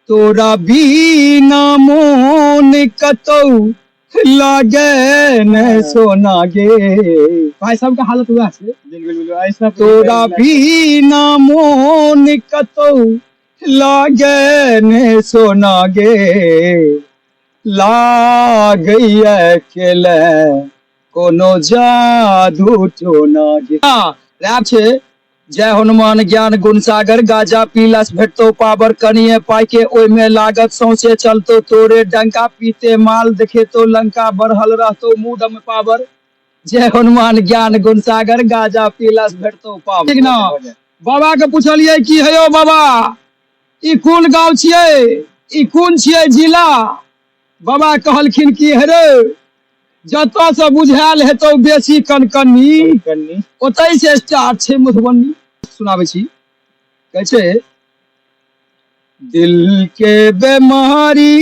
तोरा बिना मोन कतौ लागे न सोना गे। भाई साहब का हालत हुआ है तोरा बिना मोन कतौ लागे न सोना गे। लागैया केले कोनो जादू टोना गे। रैप छे जय हनुमान ज्ञान गुण सागर गाजा पीलस भेटतो पावर कनिए पाई के ओय में लागत सौसे चलतो तोरे डंका पीते माल देखे तो लंका बढ़ल रहतो मुंह में पावर। जय हनुमान ज्ञान गुण सागर गाजा पीलस भेटतो पावर। ठीक ना बाबा के पूछलिए की है यौ बाबा ई कोन गांव छियै ई कोन छियै जिला। बाबा कहलखिन की हे रे जतऽ से बुझायल हेतौ बेसी कनकन्नी ओतै से स्टार्ट छे मधुबनी। सुनाबै छी कहै छै दिल के बीमारी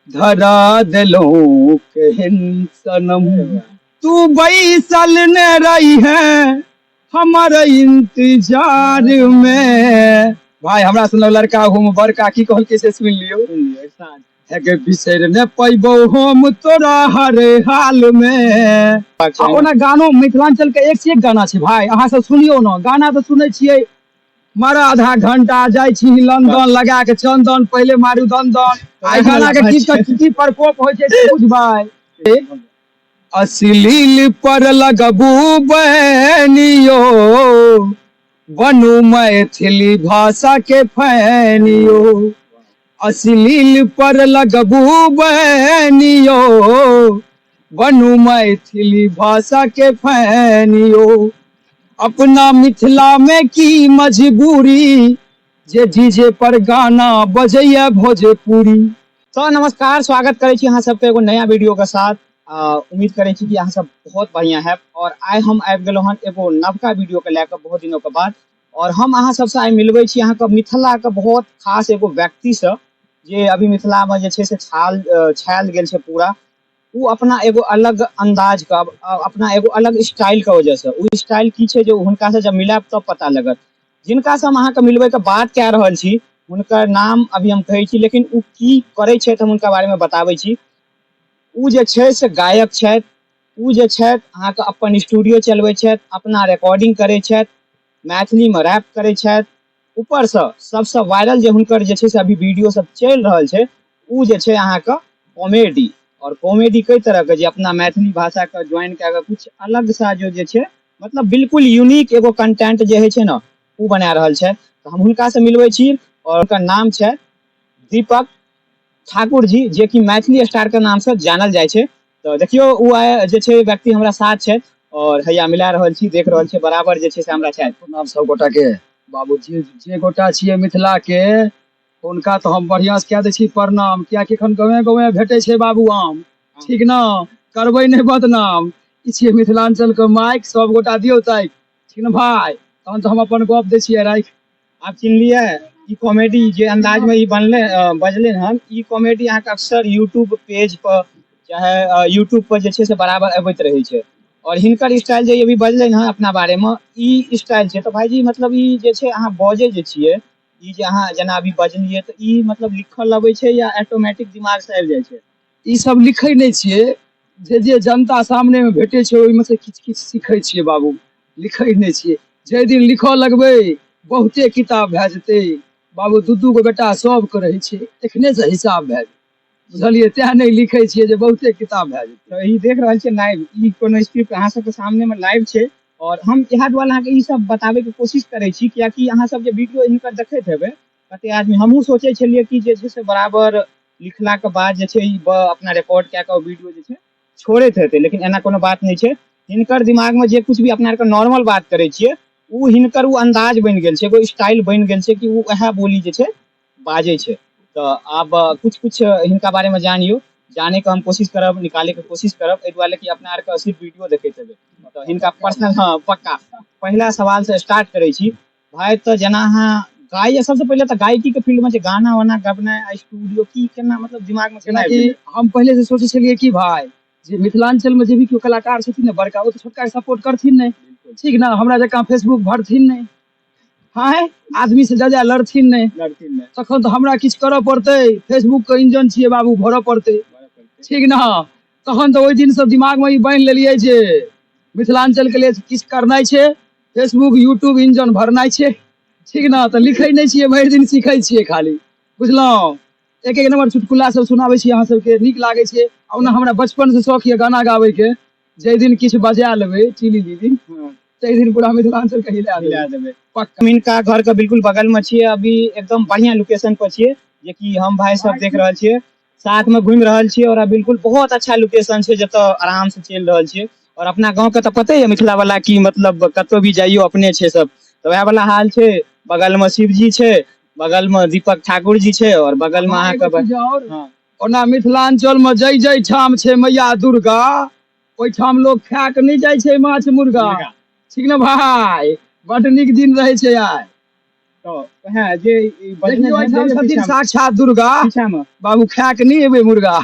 धरा देलो केहन सनम तू बैसल न रही है हमारे इंतजार में। भाई हमरा सुनल लड़का हम बड़का की कहल के से सुन लियो है के बिसर न पैबो हम तोरा हर हाल में। ओना गानो मिथिलांचल के एक से एक गाना छै भाई अहाँ सब सुनियो न गाना तो सुनै छियै मारा आधा घंटा जाय छी लंदन लगा के चंदन पहले मारू दंदन आई गाना के की प्रकोप होय छै से बुझबै। अश्लील पर लगबू बहनियो बनू मैथिली भाषा के फैनियो। अश्लील पर लगबू बहनियो बनू मैथिली भाषा के फैनियो। अपना मिथिला में की मजबूरी जे डीजे पर गाना बजैया भोजपुरी। तो नमस्कार स्वागत करे छी अहाँ सबके एगो नया वीडियो के साथ। उम्मीद करे छी कि अहाँ सब बहुत बढ़िया है और आइ हम आबि गेलौं हन एगो नवका वीडियो के लेकर बहुत दिनों के बाद। और हम अहाँ सबसे आइ मिलबै छी अहाँ के मिथिला के बहुत खास एगो व्यक्ति से जे अभी मिथिला में जे छै से छायल गेल छै पूरा। उ अपना एगो अलग अंदाज का अपना एगो अलग स्टाइल के वजह से उ स्टाइल की छै जो हुनका से जब मिलाब तब पता लगत। जिनका से हम अहाँ के मिलबै के बात कए रहल छी हुनकर नाम अभी हम कहै छी लेकिन उ की करै छै हम हुनका बारे में बताबै छी। उ जे छै से गायक छथि उ जे छथि अहाँ के अपन स्टूडियो चलबै छथि अपना रिकॉर्डिंग करै छथि मैथिली में रैप करै छथि ऊपर से सबसे वायरल जे हुनकर जे छै से अभी वीडियो सब चलि रहल छै उ जे छै अहाँ के कॉमेडी। और कॉमेडी कई तरह के जे अपना मैथिली भाषा के ज्वाइन कए के कुछ अलग सा जो जे छै मतलब बिल्कुल यूनिक एगो कंटेंट जे है छै ना उ बना रहल छै। तो हम हुनका से मिलबै छी और उनका नाम छै दीपक ठाकुर जी जे कि मैथिली स्टार के नाम से जानल जाय छै। तो देखियो उ आइ जे छै व्यक्ति हमरा साथ छै और हैया मिला रहल छी देख रहल छी बराबर जे छै से हमरा छै नाम सब गोटा के बाबू जे गोटा छियै मिथिला के उनका तो हम बढ़िया से कह दै छी प्रणाम कियाकि एखन गाँवे गाँवे भेटे छै बाबू आम। ठीक ना करबै नहीं बदनाम ई छियै मिथिलांचल के माइक सब गोटा दियौ ताइक ठीक ना भाई। तहन तो हम अपन गप दै छियै राइख। आप चिन्हलिए ई कॉमेडी जे अंदाज में ई बनले बजले हन ई कॉमेडी अहाँ के अक्सर यूट्यूब पेज पर चाहे यूट्यूब पर जे छै से बराबर अबैत रहै छै। और हिनकर स्टाइल जे अभी बजले हन अपना बारे में ई स्टाइल छै तो भाईजी मतलब ई जे छै अहाँ बजे जे छियै ई जे अहाँ जेना अभी बजलिए तो ई मतलब लिखल अबै छै या ऑटोमेटिक दिमाग से आबि जाइ छै। ई सब लिखै नहीं छियै जे जनता सामने में भेटे छै ओहि में से किछ किछ सीखै छियै बाबू लिखै नहीं छियै। जे दिन लिखऽ लगबै बहुते किताब भए जेतै बाबू दू गो बेटा सबके रहै छै एखने से हिसाब भए जेतै बुझलिए तें नहीं लिखै छियै जे बहुते किताब भए जेतै। तो ई देख रहल छियै लाइव ई कोनो स्क्रिप्ट अहाँ सबके सामने में लाइव छै और हम इएह दुआरे अहाँके ई सब बताबै के कोशिश करै छी कियाकि अहाँ सब जे वीडियो हिनकर देखैत हेबै कते आदमी हमहूँ सोचै छलियै कि जे छै से बराबर लिखला के बाद जे छै ई अपना रिकॉर्ड कए के वीडियो जे छै छोड़ैत हेतै लेकिन एना कोनो बात नहीं छै। हिनकर दिमाग में जे कुछ भी अपना आरके नॉर्मल बात करै छियै उ हिनकर उ अंदाज बनि गेल छै एगो स्टाइल बनि गेल छै कि उ वएह बोली जे छै बाजै छै। तो आब कुछ कुछ हिनका बारे में जानियो जाने के हम कोशिश करब निकाले के कोशिश करब एहि दुआरे कि अपना आरके सिर्फ वीडियो देखैत हेबै तो हिनका पर्सनल हाँ पक्का पहला सवाल से स्टार्ट करै छी भाई। तो जेना अहाँ गाय सबसे पहले तो गायकी के फील्ड में जे गाना वाना गबनाइ स्टूडियो की केना मतलब दिमाग में केना कि हम पहले से सोचे छलिए कि भाई जे मिथिलांचल में जे भी केओ कलाकार छथिन ने बड़का ओ तो छोटका के सपोर्ट करथिन नहीं ठीक ना हमरा जकाँ फेसबुक भरथिन नहीं हाँ आदमी से ज्यादा लड़थिन नहीं तखन तो हमरा किछु करऽ पड़तै फेसबुक के इंजन छियै बाबू भरऽ पड़तै ठीक ना तखन तो ओहि दिन से दिमाग में ई बांधि लेलियै जे मिथिलांचल के लिए किछु करनाइ छै फेसबुक यूट्यूब इंजन भरनाइ छै ठीक ना तो लिखै नहीं छियै भरि दिन सीखै छियै खाली बुझलहुँ एक एक नंबर चुटकुला सब सुनाबै छी अहाँ सबके नीक लागै छै ओना हमरा बचपन से शौक ये गाना गाबै के जै दिन किछु बजा लेबै चीनी दीदी तै दिन पूरा मिथिलांचल के हिला देबै हम इनका घर के बिल्कुल बगल में छियै अभी एकदम बढ़िया लोकेशन पर छियै जे कि हम भाई सब देख रहल छियै साथ में घूमि रहल छियै और बिल्कुल बहुत अच्छा लोकेशन छै जतऽ आराम से चलि रहल छियै और अपना गांव के तो पते है मिथिला वाला की मतलब कतौ भी जाइयो अपने छै सब तो वह वाला हाल छै बगल में शिव जी छै बगल में दीपक ठाकुर जी छै और बगल में अहाँके ओना मिथिलांचल में जै जै ठाम छै मैया दुर्गा ओहिठाम लोग खा के नहीं जाइ छै माछ मुर्गा ठीक ना भाई बड नीक दिन रहे छै आइ तो है जे साक्षात दुर्गा बाबू खा के नहीं एबै मुर्गा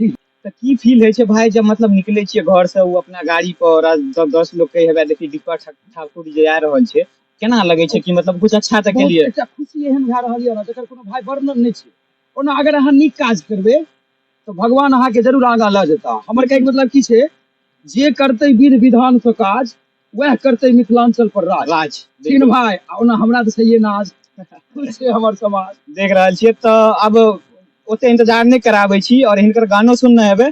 तो की फील है छै भाई जब मतलब निकले छियै घर से वो अपना गाड़ी पर 10 लोग के हेबे देखी दीपक ठाकुर जी आ रहल छै केना लगे छै कि मतलब कुछ अच्छा तक के लिए एकटा खुशी एहन भए रहल ये ना जकर कोनो भाई वर्णन नहीं छै ओना अगर अहाँ नीक काज करबै तो भगवान अहाँ के जरूर आगां लऽ जेता हमर कहै के मतलब की छै जे करतै विध विधान से काज वह करते मिथिलांचल पर राज ठीक भाई ओना हमरा तो सही नाज खुश छै हमर समाज देख रहल छियै तो अब ओते इंतजार नहीं कराबै छी और हिनकर गानो सुनने हेबै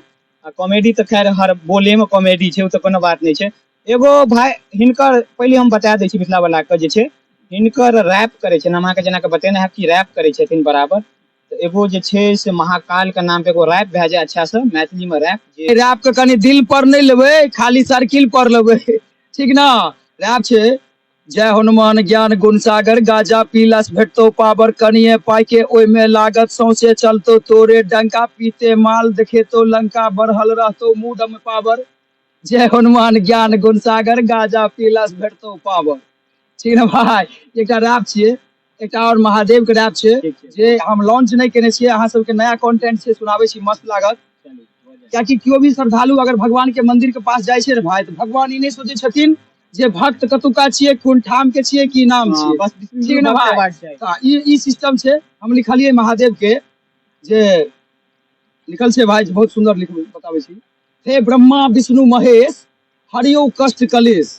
कॉमेडी तो खैर हर बोले में कॉमेडी छै ओ तो कोनो बात नहीं छै एगो भाई हिनकर पहले हम बता दै छी मिथिला वाला के जे छै हिनकर रैप करे छै हम अहाँके जेना के बतेने हैब कि रैप करे छथिन बराबर तो एगो जे छै से महाकाल के नाम पे एगो रैप भए जाए अच्छा से मैथिली में रैप के कनी दिल पर नहीं लेबै खाली सर्किल पर लेबै ठीक ना रैप छै जय हनुमान ज्ञान गुण सागर गाजा पीलास भेटतो पावर कनिए पाई के ओय में लागत सौंसे चलतो तोरे डंका पीते माल देखेतो लंका बढ़ल रहतो मूड में पावर जय हनुमान ज्ञान गुण सागर गाजा पीलास भेटतो पावर ठीक ना भाई एकटा रैप छियै एकटा और महादेव के रैप छै जे हम लॉन्च नहीं केने छियै अहाँ सबके नया कंटेंट छै सुनाबै छी मस्त लागत कियाकि केओ भी श्रद्धालु अगर भगवान के मंदिर के पास जाय छै रे भाई तो भगवान ई नहीं सोचे छथिन जे भक्त कतुका छियै कोन ठाम के छियै की नाम छियै बस ठीक ना भाई ई सिस्टम छै हम लिखलिए महादेव के जे लिखल छै भाई बहुत सुंदर लिख बताबै छी हे ब्रह्मा विष्णु महेश हरियो कष्ट कलेश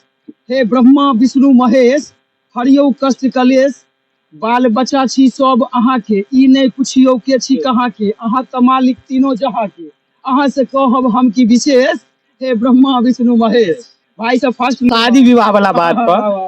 हे ब्रह्मा विष्णु महेश हरियो कष्ट कलेश बाल बच्चा छी सब अहाँ के ई नहीं पुछियो के छी कहाँ के अहाँ त मालिक तीनों जहाँ के अहाँ से कहब हम की विशेष हे ब्रह्मा विष्णु महेश भाई सब फर्स्ट शादी विवाह वाला बात पर